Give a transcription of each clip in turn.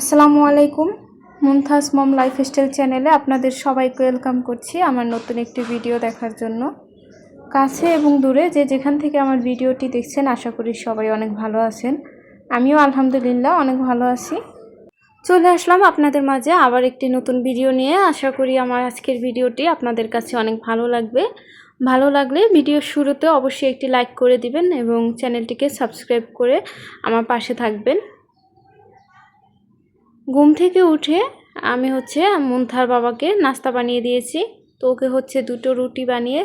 আসসালামু আলাইকুম। মুমতাজ মম লাইফস্টাইল চ্যানেলে আপনাদের সবাইকে ওয়েলকাম করছি আমার নতুন একটি ভিডিও দেখার জন্য। কাছে এবং দূরে যে যেখান থেকে আমার ভিডিওটি দেখছেন আশা করি সবাই অনেক ভালো আছেন। আমিও আলহামদুলিল্লাহ অনেক ভালো আছি। চলে আসলাম আপনাদের মাঝে আবার একটি নতুন ভিডিও নিয়ে। আশা করি আমার আজকের ভিডিওটি আপনাদের কাছে অনেক ভালো লাগবে। ভালো লাগলে ভিডিওর শুরুতে অবশ্যই একটি লাইক করে দিবেন এবং চ্যানেলটিকে সাবস্ক্রাইব করে আমার পাশে থাকবেন। ঘুম থেকে উঠে আমি মুনথার বাবাকে নাস্তা বানিয়ে দিয়েছি। তো ওকে দুটো রুটি বানিয়ে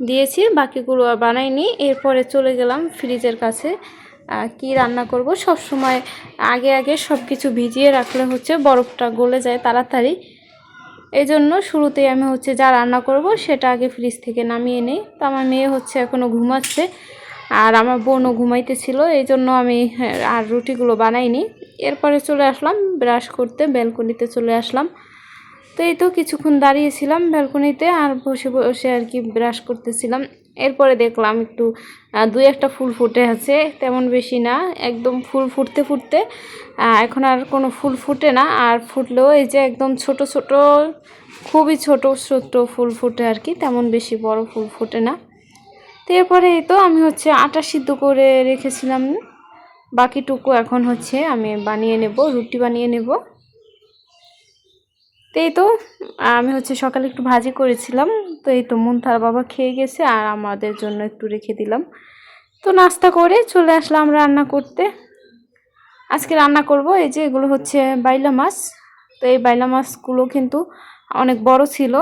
দিয়েছি, বাকিগুলো আর বানাইনি। এরপরে চলে গেলাম ফ্রিজের কাছে কি রান্না করব। সব সময় আগে সব কিছু ভিজিয়ে রাখলে বরফটা গলে যায় তাড়াতাড়ি। এই জন্য শুরুতেই আমি যা রান্না করব সেটা আগে ফ্রিজ থেকে নামিয়ে নিই। তো আমার মেয়ে এখনও ঘুমাচ্ছে আর আমার বোনও ঘুমাইতেছিল, এই জন্য আমি আর রুটিগুলো বানাইনি। এরপরে চলে আসলাম ব্রাশ করতে, ব্যালকনিতে চলে আসলাম। তো এই তো কিছুক্ষণ দাঁড়িয়েছিলাম ব্যালকনিতে আর বসে বসে আর কি ব্রাশ করতেছিলাম। এরপরে দেখলাম একটু দুই একটা ফুল ফুটে আছে, তেমন বেশি না, একদম ফুল ফুটতে ফুটতে এখন আর কোনো ফুল ফুটে না। আর ফুটলেও এই যে একদম ছোট ছোট, খুবই ছোট ছোট ফুল ফুটে আর কি, তেমন বেশি বড় ফুল ফুটে না। তো এরপরে এই তো আমি আটা সিদ্ধ করে রেখেছিলাম, বাকিটুকু এখন আমি বানিয়ে নেব, রুটি বানিয়ে নেব। তো এই তো আমি সকালে একটু ভাজি করেছিলাম। তো এই তো মুনথার বাবা খেয়ে গেছে আর আমাদের জন্য একটু রেখে দিলাম। তো নাস্তা করে চলে আসলাম রান্না করতে। আজকে রান্না করব এই যে এগুলো বাইলা মাছ। তো এই বাইলা মাছগুলো কিন্তু অনেক বড় ছিল।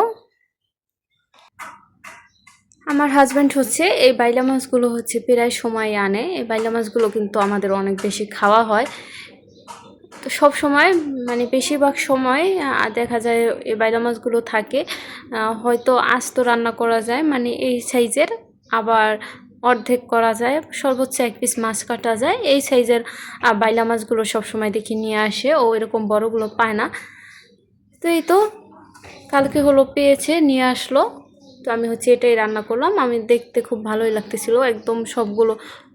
আমার হাজব্যান্ড এই বাইলা মাছগুলো প্রায় সময় আনে। এই বাইলা মাছগুলো কিন্তু আমাদের অনেক বেশি খাওয়া হয়। তো সব সময় মানে বেশিরভাগ সময় দেখা যায় এই বাইলা মাছগুলো থাকে। হয়তো আস্ত রান্না করা যায়, মানে এই সাইজের, আবার অর্ধেক করা যায়, সর্বোচ্চ এক পিস মাছ কাটা যায়। এই সাইজের বাইলা মাছগুলো সবসময় দেখি নিয়ে আসে, ও এরকম বড়গুলো পায় না। তো এই তো কালকে পেয়েছে, নিয়ে আসলো। তো আমি এটাই রান্না করলাম। আমি দেখতে খুব ভালোই লাগতেছিল, একদম সবগুলো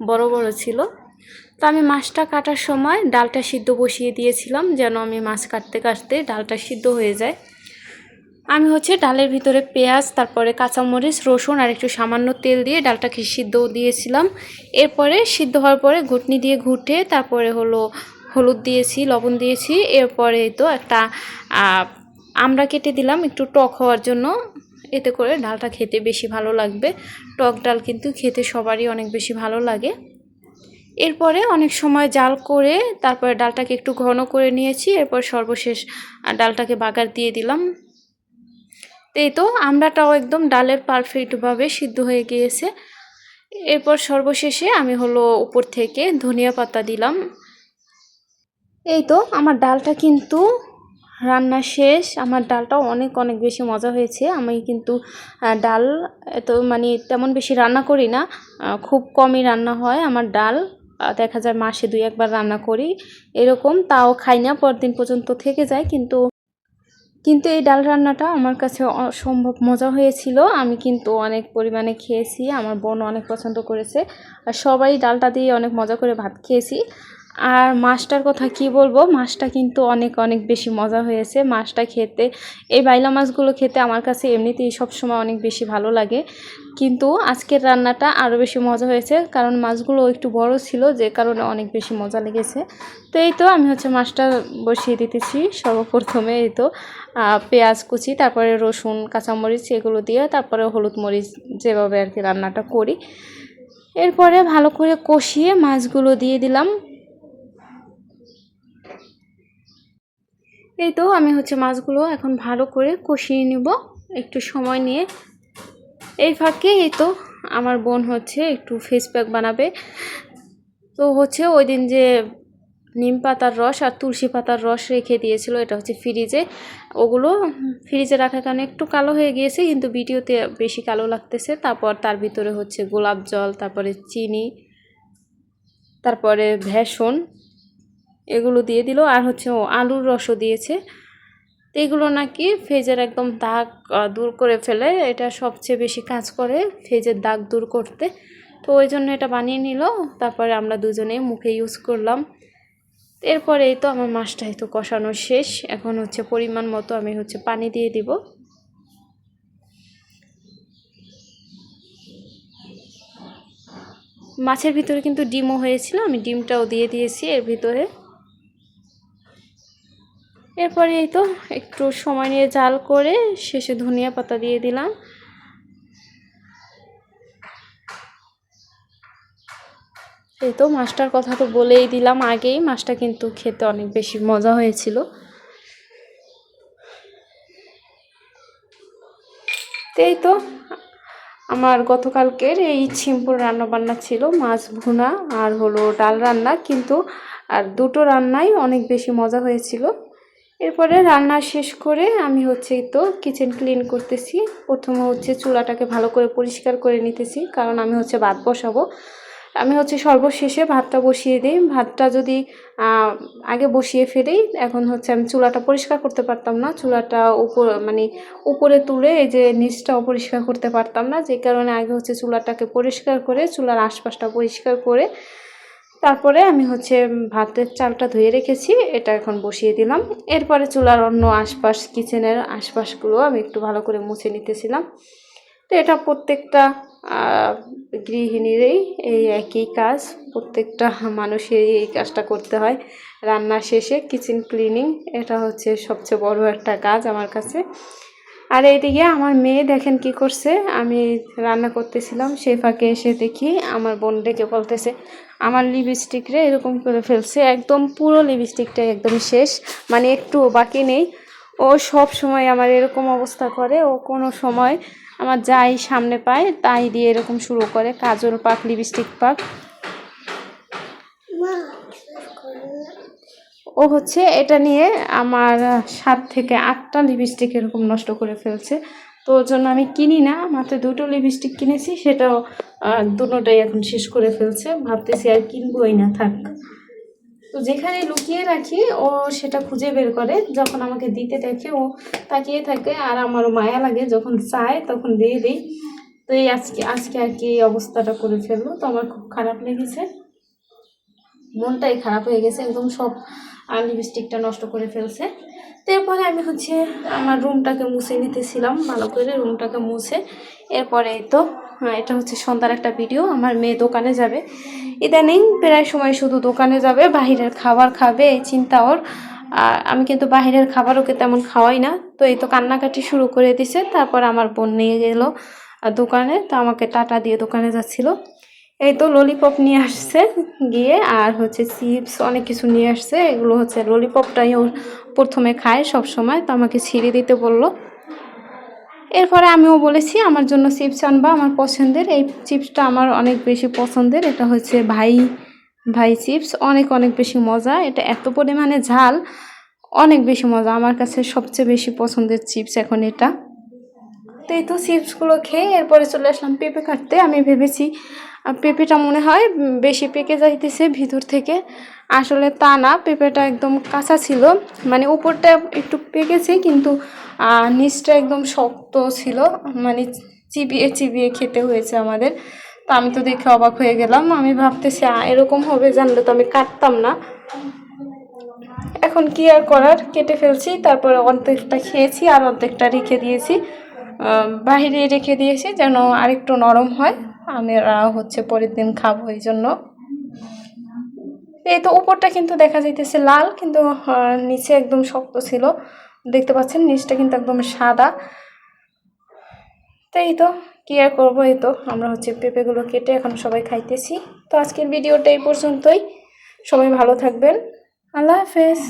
বড় বড় ছিল। তো আমি মাছটা কাটার সময় ডালটা সিদ্ধ বসিয়ে দিয়েছিলাম, যেন আমি মাছ কাটতে কাটতে ডালটা সিদ্ধ হয়ে যায়। আমি ডালের ভিতরে পেঁয়াজ, তারপরে কাঁচামরিচ, রসুন আর একটু সামান্য তেল দিয়ে ডালটাকে সিদ্ধ দিয়েছিলাম। এরপরে সিদ্ধ হওয়ার পরে ঘুটনি দিয়ে ঘুটে তারপরে হলুদ দিয়েছি, লবণ দিয়েছি। এরপরে তো একটা আমড়া কেটে দিলাম একটু টক হওয়ার জন্য, এতে করে ডালটা খেতে বেশি ভালো লাগবে। টক ডাল কিন্তু খেতে সবারই অনেক বেশি ভালো লাগে। এরপরে অনেক সময় জাল করে তারপরে ডালটাকে একটু ঘন করে নিয়েছি। এরপর সর্বশেষ ডালটাকে বাগার দিয়ে দিলাম। এই তো আমড়াটাও একদম ডালের পারফেক্টভাবে সিদ্ধ হয়ে গিয়েছে। এরপর সর্বশেষে আমি উপর থেকে ধনিয়া পাতা দিলাম। এই তো আমার ডালটা কিন্তু রান্না শেষ। আমার ডালটাও অনেক অনেক বেশি মজা হয়েছে। আমি কিন্তু ডাল এত মানে তেমন বেশি রান্না করি না, খুব কমই রান্না হয় আমার ডাল। দেখা যায় মাসে 2-1 বার রান্না করি এরকম, তাও খাই না, পরদিন পর্যন্ত থেকে যায়। কিন্তু এই ডাল রান্নাটা আমার কাছে অসম্ভব মজা হয়েছিল। আমি কিন্তু অনেক পরিমাণে খেয়েছি, আমার বোন অনেক পছন্দ করেছে, আর সবাই ডালটা দিয়ে অনেক মজা করে ভাত খেয়েছি। আর মাছটার কথা কি বলবো, মাছটা কিন্তু অনেক অনেক বেশি মজা হয়েছে। মাছটা খেতে, এই বাইলা মাছগুলো খেতে আমার কাছে এমনিতেই সবসময় অনেক বেশি ভালো লাগে, কিন্তু আজকের রান্নাটা আরও বেশি মজা হয়েছে কারণ মাছগুলো একটু বড় ছিল, যে কারণে অনেক বেশি মজা লেগেছে। তো এই তো আমি মাছটা বসিয়ে দিতেছি। সর্বপ্রথমে এই তো পেঁয়াজ কুচি, তারপরে রসুন, কাঁচামরিচ এগুলো দিয়ে, তারপরে হলুদ মরিচ, যেভাবে আর কি রান্নাটা করি। এরপরে ভালো করে কষিয়ে মাছগুলো দিয়ে দিলাম। এই তো আমি মাছগুলো এখন ভালো করে কষিয়ে নেব একটু সময় নিয়ে। এই ফাঁকে এই তো আমার বোন একটু ফেস প্যাক বানাবে। তো ওই দিন যে নিম পাতার রস আর তুলসী পাতার রস রেখে দিয়েছিল, এটা ফ্রিজে, ওগুলো ফ্রিজে রাখার কারণে একটু কালো হয়ে গিয়েছে, কিন্তু ভিডিওতে বেশি কালো লাগতেছে। তারপর তার ভিতরে গোলাপ জল, তারপরে চিনি, তারপরে ভেষণ, এগুলো দিয়ে দিল। আর আলুর রসও দিয়েছে। তো এগুলো নাকি ফেজের একদম দাগ দূর করে ফেলে, এটা সবচেয়ে বেশি কাজ করে ফেজের দাগ দূর করতে। তো ওই জন্য এটা বানিয়ে নিল। তারপরে আমরা দুজনে মুখে ইউজ করলাম। এরপরে এই তো আমার মাছটা এই তো কষানো শেষ। এখন হচ্ছে পরিমাণ মতো আমি হচ্ছে পানি দিয়ে দিব। মাছের ভিতরে কিন্তু ডিমও হয়েছিল, আমি ডিমটাও দিয়ে দিয়েছি এর ভিতরে। এরপরে এই তো একটু সময় নিয়ে জাল করে শেষে ধনিয়া পাতা দিয়ে দিলাম। এই তো মাছটার কথা তো বলেই দিলাম আগেই, মাছটা কিন্তু খেতে অনেক বেশি মজা হয়েছিল। এই তো আমার গতকালকের এই সিম্পল রান্নাবান্না ছিল, মাছ ভুনা আর হলো ডাল রান্না, কিন্তু আর দুটো রান্নাই অনেক বেশি মজা হয়েছিল। এরপরে রান্না শেষ করে আমি হচ্ছে তো কিচেন ক্লিন করতেছি। প্রথমে হচ্ছে চুলাটাকে ভালো করে পরিষ্কার করে নিতেছি, কারণ আমি হচ্ছে ভাত বসাবো। আমি হচ্ছে সর্বশেষে ভাতটা বসিয়ে দিই। ভাতটা যদি আগে বসিয়ে ফেলি, এখন হচ্ছে আমি চুলাটা পরিষ্কার করতে পারতাম না, চুলাটা উপরে তুলে এই যে নিচটাও পরিষ্কার করতে পারতাম না, যে কারণে আগে হচ্ছে চুলাটাকে পরিষ্কার করে চুলার আশপাশটা পরিষ্কার করে তারপরে আমি হচ্ছে ভাতের চালটা ধুয়ে রেখেছি, এটা এখন বসিয়ে দিলাম। এরপরে চুলার অন্য আশপাশ, কিচেনের আশপাশগুলো আমি একটু ভালো করে মুছে নিতেছিলাম। তো এটা প্রত্যেকটা গৃহিণীরই এই একই কাজ, প্রত্যেকটা মানুষেরই এই কাজটা করতে হয়। রান্না শেষে কিচেন ক্লিনিং, এটা হচ্ছে সবচেয়ে বড় একটা কাজ আমার কাছে। আর এইদিকে আমার মেয়ে দেখেন কি করছে, আমি রান্না করতেছিলাম সে ফাঁকে এসে দেখি আমার বোন ডেকে বলতেছে আমার লিপস্টিকরে এরকম করে ফেলছে, একদম পুরো লিপস্টিকটা একদম শেষ, মানে একটুও বাকি নেই। ও সব সময় আমার এরকম অবস্থা করে, ও কোনো সময় আমার যাই সামনে পায় তাই দিয়ে এরকম শুরু করে, কাজল পাক, লিপস্টিক পাক। ও হচ্ছে এটা নিয়ে আমার 7 থেকে 8টা লিপস্টিক এরকম নষ্ট করে ফেলছে। তো ওর জন্য আমি কিনি না, মাত্র 2টো লিপস্টিক কিনেছি, সেটাও দুটোটাই এখন শেষ করে ফেলছে। ভাবতেছি আর কিনবোই না, থাক। তো যেখানে লুকিয়ে রাখি ও সেটা খুঁজে বের করে, যখন আমাকে দিতে দেখে ও তাকিয়ে থাকে, আর আমারও মায়া লাগে, যখন চায় তখন দিয়ে দিই। তো এই আজকে আর কি এই অবস্থাটা করে ফেললো, তো আমার খুব খারাপ লেগেছে, মনটাই খারাপ হয়ে গেছে, একদম সব লিপস্টিকটা নষ্ট করে ফেলছে। তারপরে আমি হচ্ছে আমার রুমটাকে মুছে নিতেছিলাম, ভালো করে রুমটাকে মুছে। এরপরে তো এটা হচ্ছে সন্ধ্যার একটা ভিডিও, আমার মেয়ে দোকানে যাবে, ইদানিং প্রায় সময় শুধু দোকানে যাবে, বাহিরের খাবার খাবে এই চিন্তা ওর। আমি কিন্তু বাহিরের খাবার ওকে তেমন খাওয়াই না। তো এই তো কান্নাকাটি শুরু করে দিছে। তারপর আমার বোন নিয়ে গেল দোকানে, তো আমাকে টাটা দিয়ে দোকানে যাচ্ছিল। এই তো ললিপপ নিয়ে আসছে গিয়ে, আর হচ্ছে চিপস অনেক কিছু নিয়ে আসছে, এগুলো হচ্ছে ললিপপটাই ও প্রথমে খায় সব সময়, তো আমাকে ছিঁড়ে দিতে বললো। এরপরে আমিও বলেছি আমার জন্য চিপস আনবা, আমার পছন্দের এই চিপসটা আমার অনেক বেশি পছন্দের, এটা হচ্ছে ভাই ভাই চিপস, অনেক অনেক বেশি মজা, এটা এত পরিমাণে ঝাল, অনেক বেশি মজা, আমার কাছে সবচেয়ে বেশি পছন্দের চিপস এখন এটা। তো এই তো চিপসগুলো খেয়ে এরপরে চলে আসলাম পেঁপে কাটতে। আমি ভেবেছি পেঁপেটা মনে হয় বেশি পেকে যাইতেছে ভিতর থেকে, আসলে তা না, পেঁপেটা একদম কাঁচা ছিল, মানে উপরটা একটু পেকেছে কিন্তু নিচটা একদম শক্ত ছিল, মানে চিবিয়ে চিবিয়ে খেতে হয়েছে আমাদের। তো আমি তো দেখে অবাক হয়ে গেলাম, আমি ভাবতেছি এরকম হবে জানলে তো আমি কাটতাম না। এখন কি আর করার, কেটে ফেলছি, তারপরে অর্ধেকটা খেয়েছি আর অর্ধেকটা রেখে দিয়েছি, বাহিরে রেখে দিয়েছি যেন আরেকটু নরম হয়, আমরা হচ্ছে পরের দিন খাবো এই জন্য। এই তো উপরটা কিন্তু দেখা যাইতেছে লাল, কিন্তু নিচে একদম শক্ত ছিল, দেখতে পাচ্ছেন নিচটা কিন্তু একদম সাদা। তো এই তো কি আর করবো, এই তো আমরা হচ্ছে পেঁপেগুলো কেটে এখন সবাই খাইতেছি। তো আজকের ভিডিওটা এই পর্যন্তই, সবাই ভালো থাকবেন, আল্লাহ হাফেজ।